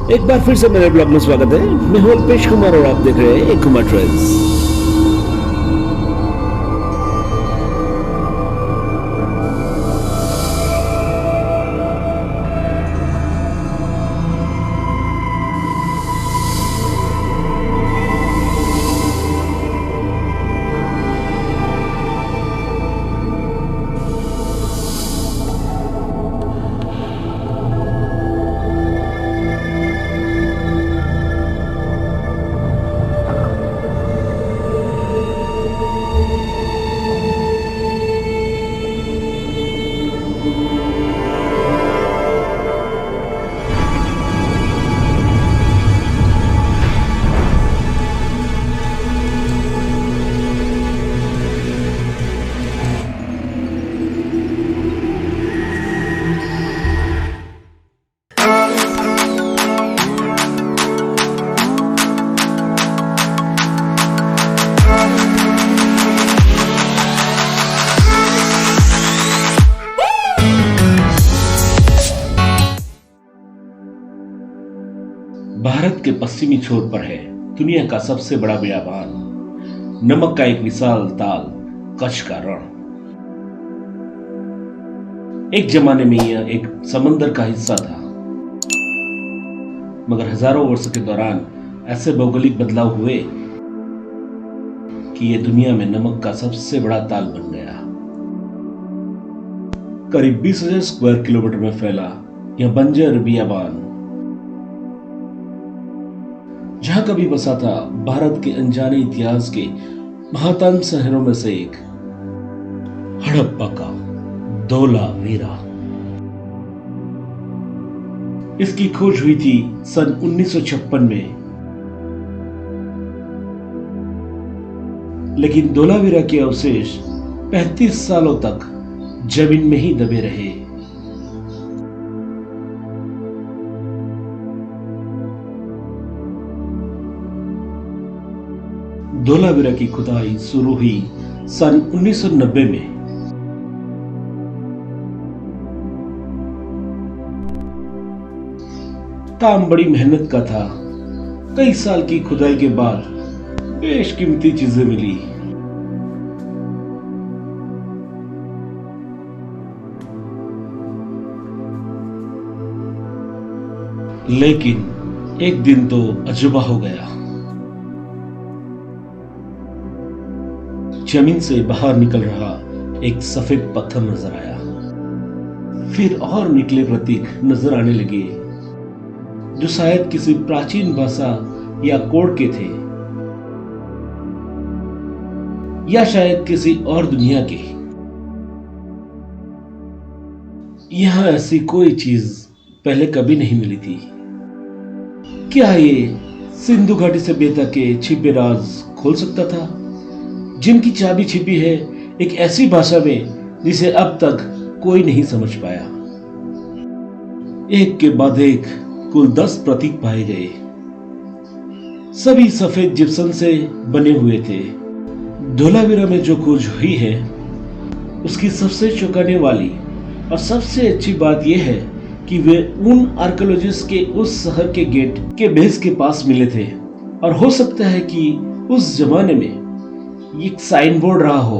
एक बार फिर से मेरे ब्लॉग में स्वागत है। मैं हूं अल्पेश कुमार और आप देख रहे हैं एक कुमार ट्रेल्स। भारत के पश्चिमी छोर पर है दुनिया का सबसे बड़ा बियाबान, नमक का एक विशाल ताल, कच्छ का रण। एक जमाने में यह एक समंदर का हिस्सा था, मगर हजारों वर्षों के दौरान ऐसे भौगोलिक बदलाव हुए कि यह दुनिया में नमक का सबसे बड़ा ताल बन गया। करीब 20,000 स्क्वायर किलोमीटर में फैला यह बंजर बियाबान जहां कभी बसा था भारत के अनजाने इतिहास के महातान शहरों में से एक, हड़प्पा का धोलावीरा। इसकी खोज हुई थी सन 1956 में, लेकिन धोलावीरा के अवशेष 35 सालों तक जमीन में ही दबे रहे। धोलावीरा की खुदाई शुरू हुई सन 1990 में। काम बड़ी मेहनत का था। कई साल की खुदाई के बाद बेशकीमती चीजें मिली। लेकिन एक दिन तो अजूबा हो गया। जमीन से बाहर निकल रहा एक सफेद पत्थर नजर आया। फिर और निकले प्रतीक नजर आने लगे जो शायद किसी प्राचीन भाषा या कोड के थे, या शायद किसी और दुनिया के। यहां ऐसी कोई चीज पहले कभी नहीं मिली थी। क्या ये सिंधु घाटी सभ्यता के छिपे राज खोल सकता था, जिनकी चाबी छिपी है एक ऐसी भाषा में जिसे अब तक कोई नहीं समझ पाया। एक के बाद एक कुल 10 प्रतीक पाए गए। सभी सफेद जिप्सम से बने हुए थे। धोलावीरा में जो खोज हुई है उसकी सबसे चौंकाने वाली और सबसे अच्छी बात यह है कि वे उन आर्कियोलॉजिस्ट के उस शहर के गेट के बेस के पास मिले थे, और हो सकता है कि उस जमाने में एक साइन बोर्ड रहा हो,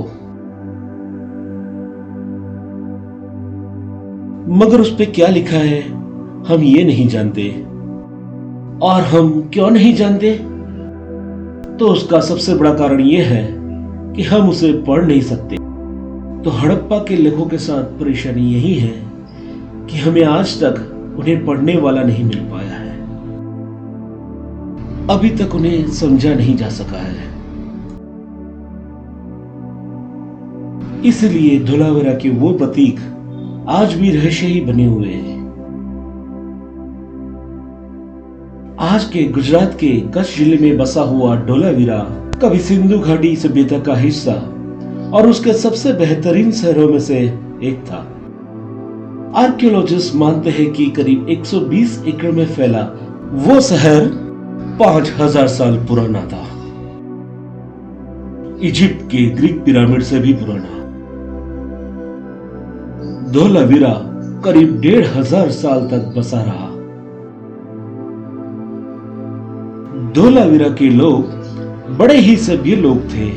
मगर उस पे क्या लिखा है हम ये नहीं जानते। और हम क्यों नहीं जानते, तो उसका सबसे बड़ा कारण यह है कि हम उसे पढ़ नहीं सकते। तो हड़प्पा के लेखों के साथ परेशानी यही है कि हमें आज तक उन्हें पढ़ने वाला नहीं मिल पाया है। अभी तक उन्हें समझा नहीं जा सका है। इसलिए धोलावीरा के वो प्रतीक आज भी रहस्य ही बने हुए हैं। आज के गुजरात के कच्छ जिले में बसा हुआ धोलावीरा कभी सिंधु घाटी सभ्यता का हिस्सा और उसके सबसे बेहतरीन शहरों में से एक था। आर्कियोलॉजिस्ट मानते हैं कि करीब 120 एकड़ में फैला वो शहर 5000 साल पुराना था। इजिप्ट के ग्रीक पिरामिड से भी पुराना। धोलावीरा करीब 1500 साल तक बसा रहा। धोलावीरा के लोग बड़े ही सभ्य लोग थे।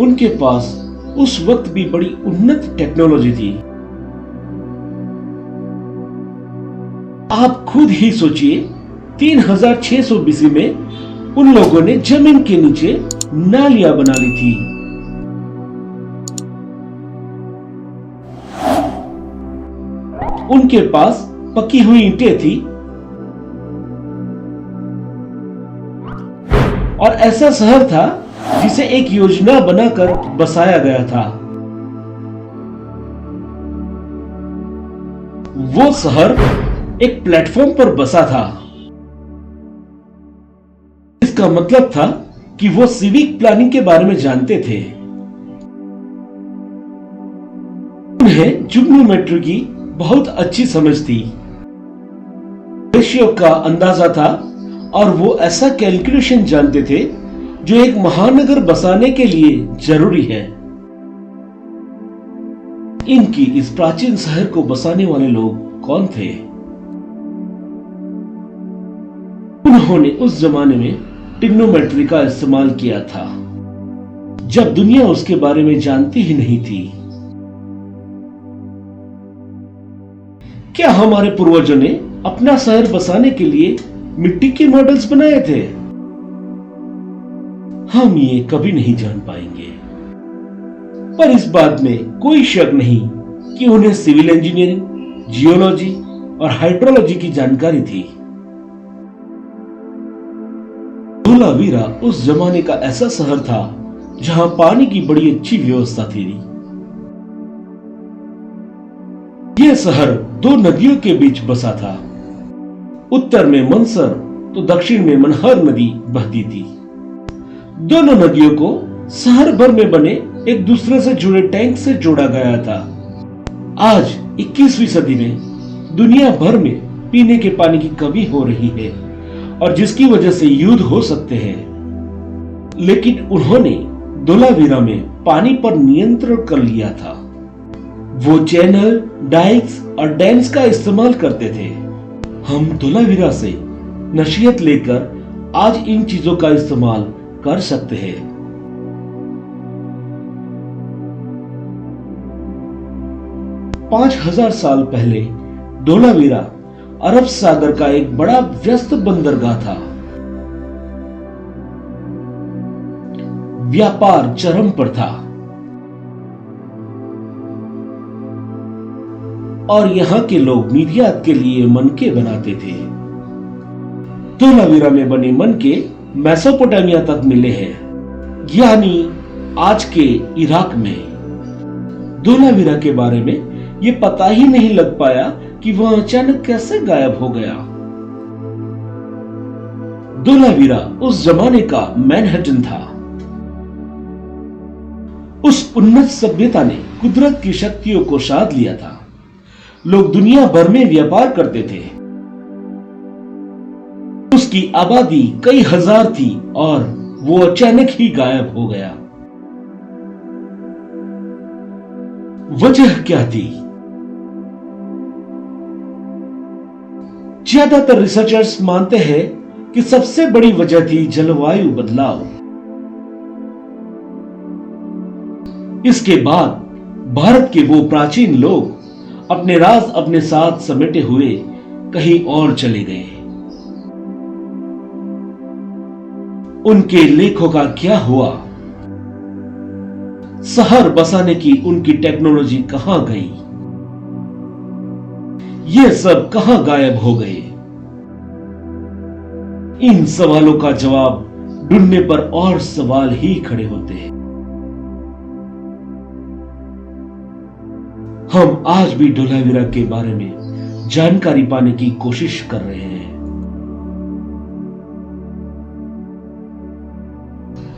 उनके पास उस वक्त भी बड़ी उन्नत टेक्नोलॉजी थी। आप खुद ही सोचिए, 3600 बीसी में उन लोगों ने जमीन के नीचे नालियां बना ली थी। उनके पास पकी हुई ईंटें थी और ऐसा शहर था जिसे एक योजना बनाकर बसाया गया था। वो शहर एक प्लेटफॉर्म पर बसा था। इसका मतलब था कि वो सिविक प्लानिंग के बारे में जानते थे। उन्हें ट्रिग्नोमेट्री की बहुत अच्छी समझ थी, रेशियो का अंदाजा था और वो ऐसा कैलकुलेशन जानते थे जो एक महानगर बसाने के लिए जरूरी है। इनकी इस प्राचीन शहर को बसाने वाले लोग कौन थे? उन्होंने उस जमाने में ट्रिग्नोमेट्री का इस्तेमाल किया था, जब दुनिया उसके बारे में जानती ही नहीं थी। क्या हमारे पूर्वजों ने अपना शहर बसाने के लिए मिट्टी के मॉडल्स बनाए थे? हम ये कभी नहीं जान पाएंगे, पर इस बात में कोई शक नहीं कि उन्हें सिविल इंजीनियरिंग, जियोलॉजी और हाइड्रोलॉजी की जानकारी थी। धोलावीरा उस जमाने का ऐसा शहर था जहां पानी की बड़ी अच्छी व्यवस्था थी। यह शहर दो नदियों के बीच बसा था। उत्तर में मनसर तो दक्षिण में मनहर नदी बहती थी। दोनों नदियों को शहर भर में बने एक दूसरे से जुड़े टैंक से जोड़ा गया था। आज 21वीं सदी में दुनिया भर में पीने के पानी की कमी हो रही है और जिसकी वजह से युद्ध हो सकते हैं, लेकिन उन्होंने धोलावीरा में पानी पर नियंत्रण कर लिया था। वो चैनल, डाइक्स और डैम्स का इस्तेमाल करते थे। हम धोलावीरा से नसीहत लेकर आज इन चीजों का इस्तेमाल कर सकते हैं। पांच 5000 साल पहले धोलावीरा अरब सागर का एक बड़ा व्यस्त बंदरगाह था। व्यापार चरम पर था और यहां के लोग निर्यात के लिए मनके बनाते थे। धोलावीरा में बने मनके मेसोपोटामिया तक मिले हैं, यानी आज के इराक में। धोलावीरा के बारे में यह पता ही नहीं लग पाया कि वह अचानक कैसे गायब हो गया। धोलावीरा उस जमाने का मैनहट्टन था। उस उन्नत सभ्यता ने कुदरत की शक्तियों को साध लिया था। लोग दुनिया भर में व्यापार करते थे। उसकी आबादी कई हजार थी और वो अचानक ही गायब हो गया। वजह क्या थी? ज्यादातर रिसर्चर्स मानते हैं कि सबसे बड़ी वजह थी जलवायु बदलाव। इसके बाद भारत के वो प्राचीन लोग अपने राज अपने साथ समेटे हुए कहीं और चले गए। उनके लेखों का क्या हुआ? शहर बसाने की उनकी टेक्नोलॉजी कहां गई? ये सब कहां गायब हो गए? इन सवालों का जवाब ढूंढने पर और सवाल ही खड़े होते हैं। हम आज भी धोलावीरा के बारे में जानकारी पाने की कोशिश कर रहे हैं,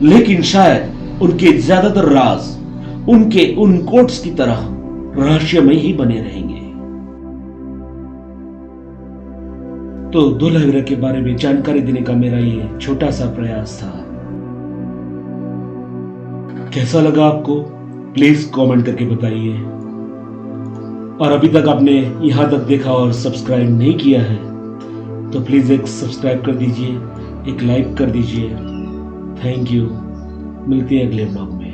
लेकिन शायद उनके ज्यादातर राज उनके उन कोट्स की तरह रहस्यमय ही बने रहेंगे। तो धोलावीरा के बारे में जानकारी देने का मेरा ये छोटा सा प्रयास था। कैसा लगा आपको? प्लीज कमेंट करके बताइए। और अभी तक आपने यहां तक देखा और सब्सक्राइब नहीं किया है तो प्लीज़ एक सब्सक्राइब कर दीजिए, एक लाइक कर दीजिए। Thank you. मिलते हैं अगले ब्लॉग में।